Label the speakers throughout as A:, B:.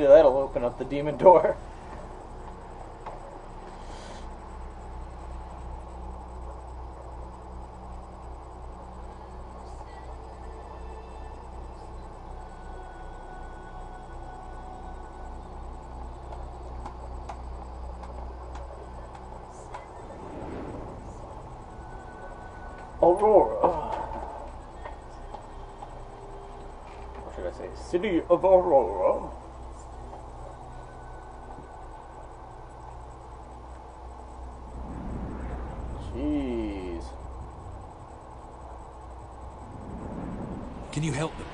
A: That'll open up the demon door. Aurora. What should I say? City of Aurora. Jeez.
B: Can you help them?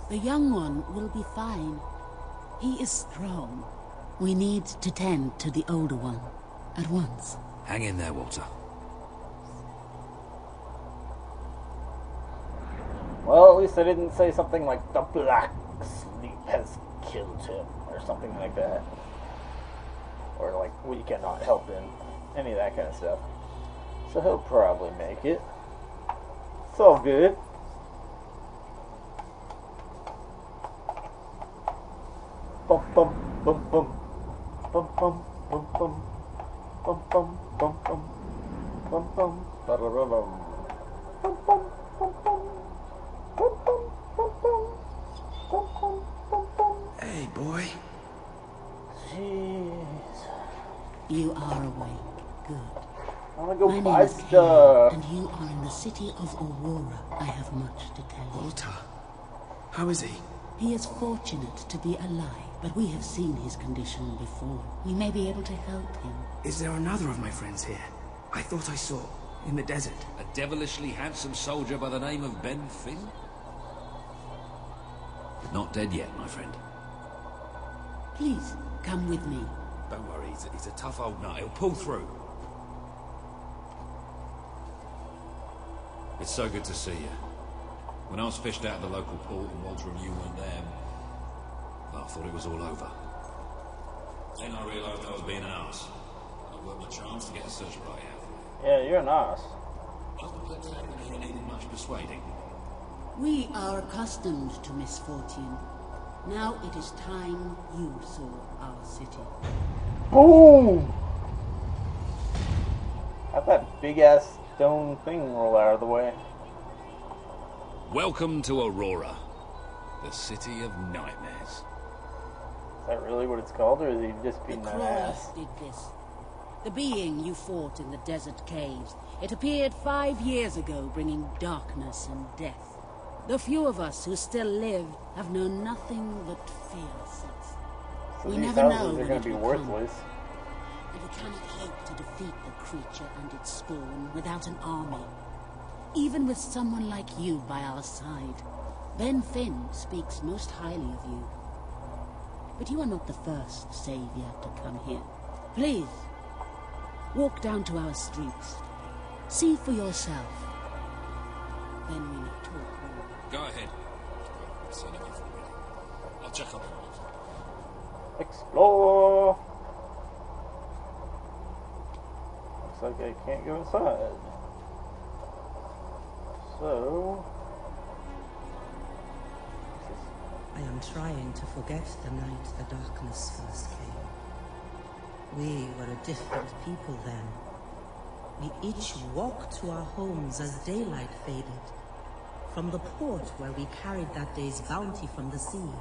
C: The young one will be fine. He is strong. We need to tend to the older one at once.
B: Hang in there, Walter.
A: Well, at least I didn't say something like the Black Sleep has killed him, or something like that. Or like, we cannot help him. Any of that kind of stuff. So he'll probably make it. It's all good. Bum bum bum bum. Bum bum bum bum. Bum bum bum bum. Bum bum ba-da-da-dum. Bum bum bum bum.
B: Hey, boy.
A: Jeez.
C: You are awake. Good.
A: I wanna go
C: My
A: buy
C: name is
A: stuff.
C: Kane, and you are in the city of Aurora. I have much to tell you.
B: Walter. How is he?
C: He is fortunate to be alive, but we have seen his condition before. We may be able to help him.
B: Is there another of my friends here? I thought I saw, in the desert.
D: A devilishly handsome soldier by the name of Ben Finn? Not dead yet, my friend.
C: Please, come with me.
D: Don't worry, he's a tough old nut. He'll pull through. It's so good to see you. When I was fished out of the local port and Wogrim and you weren't there, well, I thought it was all over. Then I realised I was being an arse. I worked my chance to get a search party out.
A: Yeah, you're an ass.
D: After Plexac, you needed much persuading.
C: We are accustomed to misfortune. Now it is time you saw our city.
A: Boom! Have that big ass stone thing roll out of the way.
D: Welcome to Aurora, the city of nightmares.
A: Is that really what it's called, or is he just being
C: The
A: an
C: Crawler
A: ass?
C: did this. The being you fought in the desert caves. It appeared 5 years ago, bringing darkness and death. The few of us who still live have known nothing but fear since.
A: So
C: We
A: these
C: never know
A: houses are
C: when
A: going
C: it
A: to be
C: will
A: worthless.
C: And we cannot hope to defeat the creature and its spawn without an army. Even with someone like you by our side. Ben Finn speaks most highly of you. But you are not the first savior to come here. Please, walk down to our streets. See for yourself. Then we may talk more.
D: Go ahead. Son of a- I'll check up on it.
A: Explore! Looks like I can't go inside. So...
E: I am trying to forget the night the darkness first came. We were a different people then. We each walked to our homes as daylight faded. From the port where we carried that day's bounty from the sea.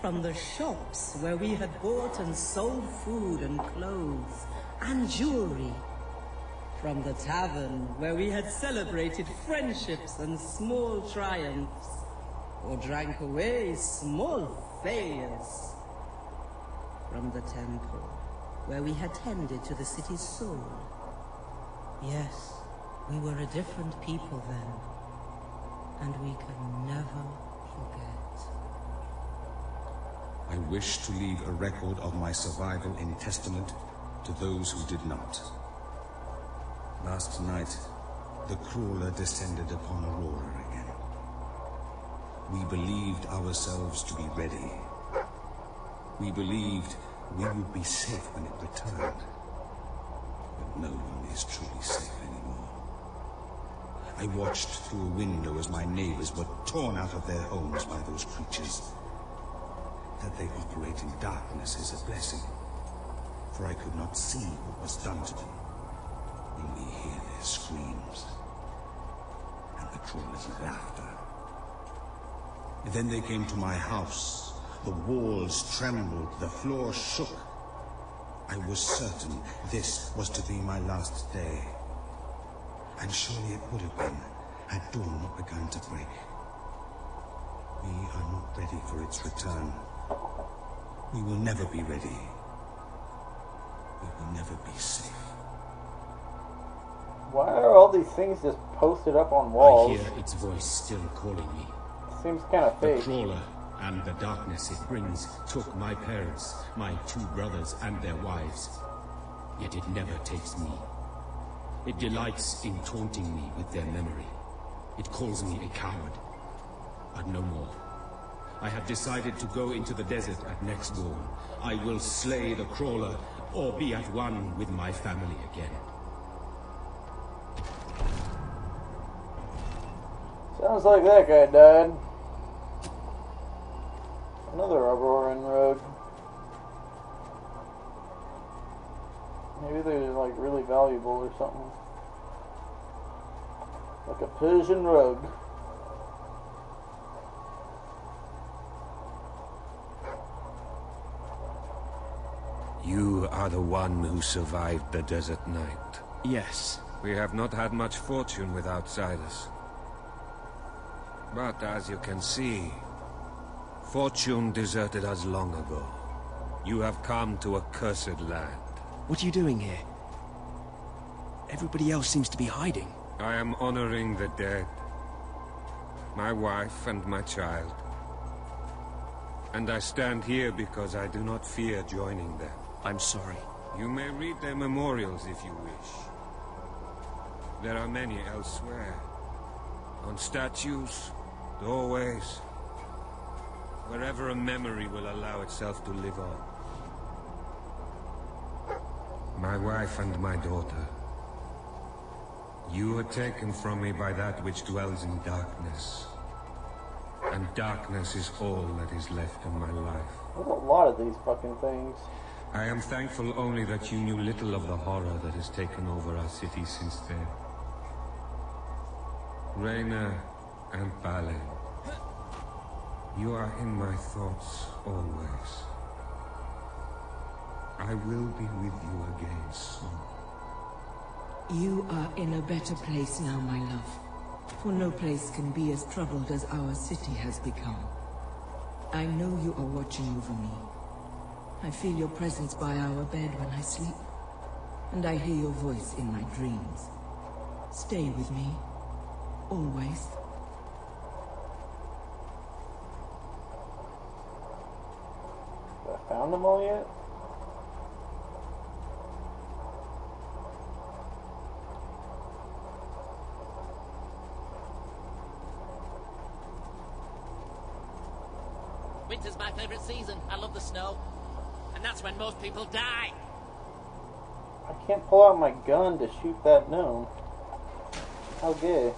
E: From the shops where we had bought and sold food and clothes and jewelry. From the tavern where we had celebrated friendships and small triumphs. Or drank away small failures. From the temple where we had tended to the city's soul. Yes, we were a different people then. And we can never forget.
F: I wish to leave a record of my survival in testament to those who did not. Last night, the Crawler descended upon Aurora again. We believed ourselves to be ready. We believed we would be safe when it returned. But no one is truly safe anymore. I watched through a window as my neighbors were torn out of their homes by those creatures. That they operate in darkness is a blessing, for I could not see what was done to them. Only hear their screams and the crawler's laughter. And then they came to my house. The walls trembled, the floor shook. I was certain this was to be my last day. And surely it would have been had dawn not begun to break. We are not ready for its return. We will never be ready. We will never be safe.
A: Why are all these things just posted up on walls?
G: I hear its voice still calling me.
A: Seems kind of
G: The
A: fake.
G: crawler and the darkness it brings took my parents, my 2 brothers and their wives. Yet it never takes me. It delights in taunting me with their memory. It calls me a coward. But no more. I have decided to go into the desert at next dawn. I will slay the crawler, or be at one with my family again.
A: Sounds like that guy died. Another Auroran rug. Maybe they're like really valuable or something. Like a Persian rug.
H: You are the one who survived the desert night.
G: Yes.
H: We have not had much fortune with outsiders. But as you can see, fortune deserted us long ago. You have come to a cursed land.
B: What are you doing here? Everybody else seems to be hiding.
H: I am honoring the dead. My wife and my child. And I stand here because I do not fear joining them.
B: I'm sorry.
H: You may read their memorials if you wish. There are many elsewhere. On statues, doorways, wherever a memory will allow itself to live on. My wife and my daughter. You were taken from me by that which dwells in darkness. And darkness is all that is left in my life.
A: There's a lot of these fucking things.
H: I am thankful only that you knew little of the horror that has taken over our city since then. Reyna and Balen, you are in my thoughts always. I will be with you again soon.
E: You are in a better place now, my love. For no place can be as troubled as our city has become. I know you are watching over me. I feel your presence by our bed when I sleep. And I hear your voice in my dreams. Stay with me. Always.
A: Have I found them all yet?
I: Winter's my favorite season. I love the snow. And that's when most people die.
A: I can't pull out my gun to shoot that gnome. How gay.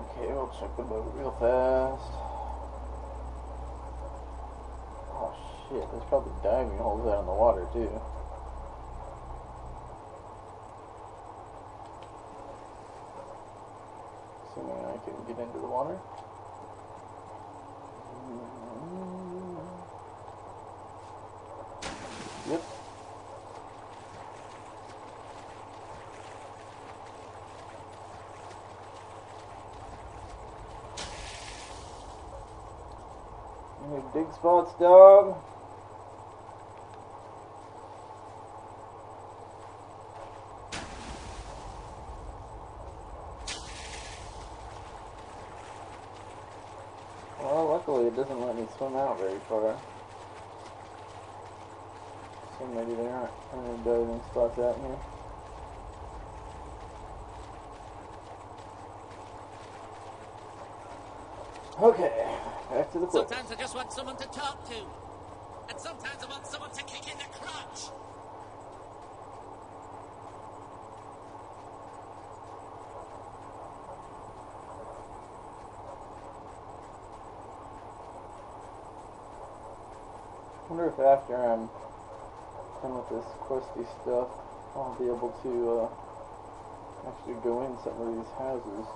A: Okay, we'll check the boat real fast. Oh shit, there's probably diving holes out in the water too. Assuming I can get into the water. Yep. Any dig spots, dog? Well, luckily it doesn't let me swim out very far. So maybe there aren't any diving spots out here. Okay, back to the place.
I: Sometimes I just want someone to talk to. And sometimes I want someone to kick in the crotch.
A: wonder if after I'm done with this questy stuff, I'll be able to actually go in some of these houses.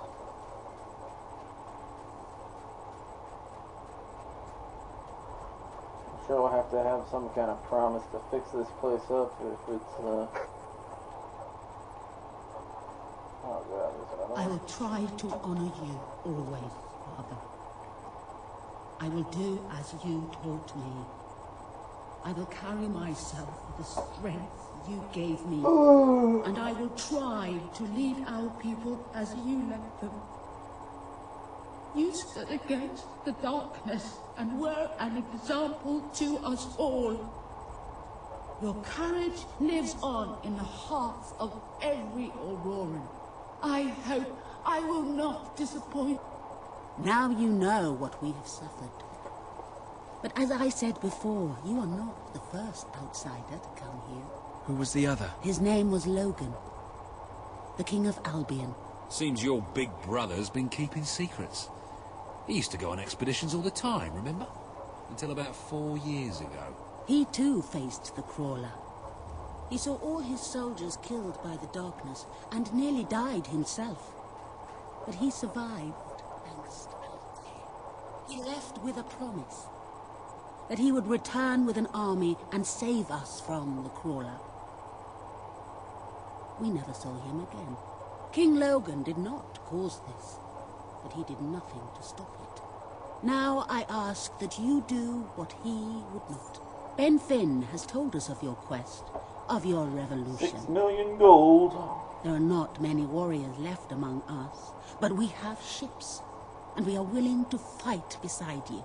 A: I'm sure I'll have to have some kind of promise to fix this place up if it's, oh god, there's another
C: I
A: one.
C: will try to honor you always, Father. I will do as you taught me. I will carry myself with the strength you gave me. And I will try to lead our people as you led them. You stood against the darkness and were an example to us all. Your courage lives on in the hearts of every Auroran. I hope I will not disappoint. Now you know what we have suffered. But as I said before, you are not the first outsider to come here.
B: Who was the other?
C: His name was Logan, the King of Albion.
D: Seems your big brother's been keeping secrets. He used to go on expeditions all the time, remember? Until about 4 years ago.
C: He too faced the Crawler. He saw all his soldiers killed by the darkness and nearly died himself. But he survived, thanks to Altair. He left with a promise that he would return with an army and save us from the Crawler. We never saw him again. King Logan did not cause this, but he did nothing to stop it. Now I ask that you do what he would not. Ben Finn has told us of your quest, of your revolution.
A: 6 million gold.
C: There are not many warriors left among us, but we have ships, and we are willing to fight beside you.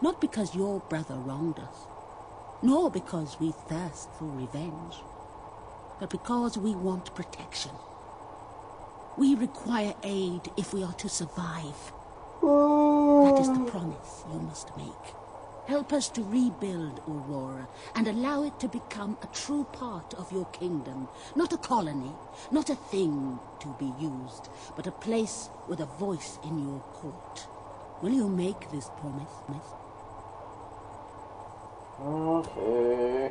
C: Not because your brother wronged us, nor because we thirst for revenge, but because we want protection. We require aid if we are to survive. That is the promise you must make. Help us to rebuild Aurora and allow it to become a true part of your kingdom. Not a colony, not a thing to be used, but a place with a voice in your court. Will you make this promise, miss?
A: Okay.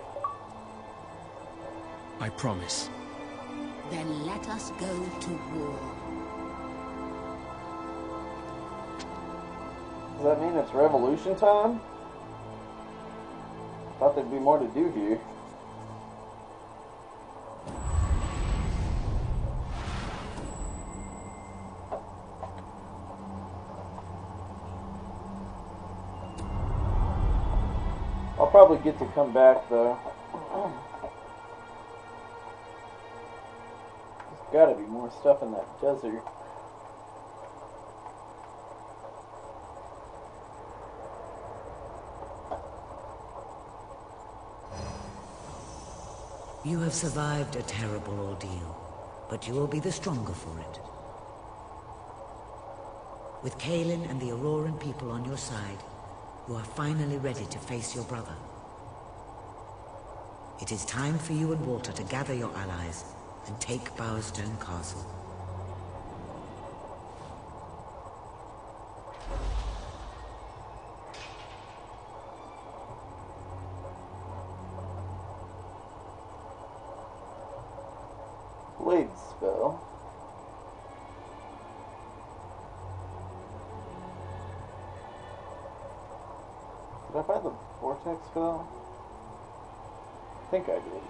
B: I promise.
C: Then let us go to war.
A: Does that mean it's revolution time? Thought there'd be more to do here. I'll probably get to come back though. There's gotta be more stuff in that desert.
J: You have survived a terrible ordeal, but you will be the stronger for it. With Kaelin and the Auroran people on your side, you are finally ready to face your brother. It is time for you and Walter to gather your allies and take Bowerstone Castle.
A: Blade spell. Did I buy the vortex spell? I think I did.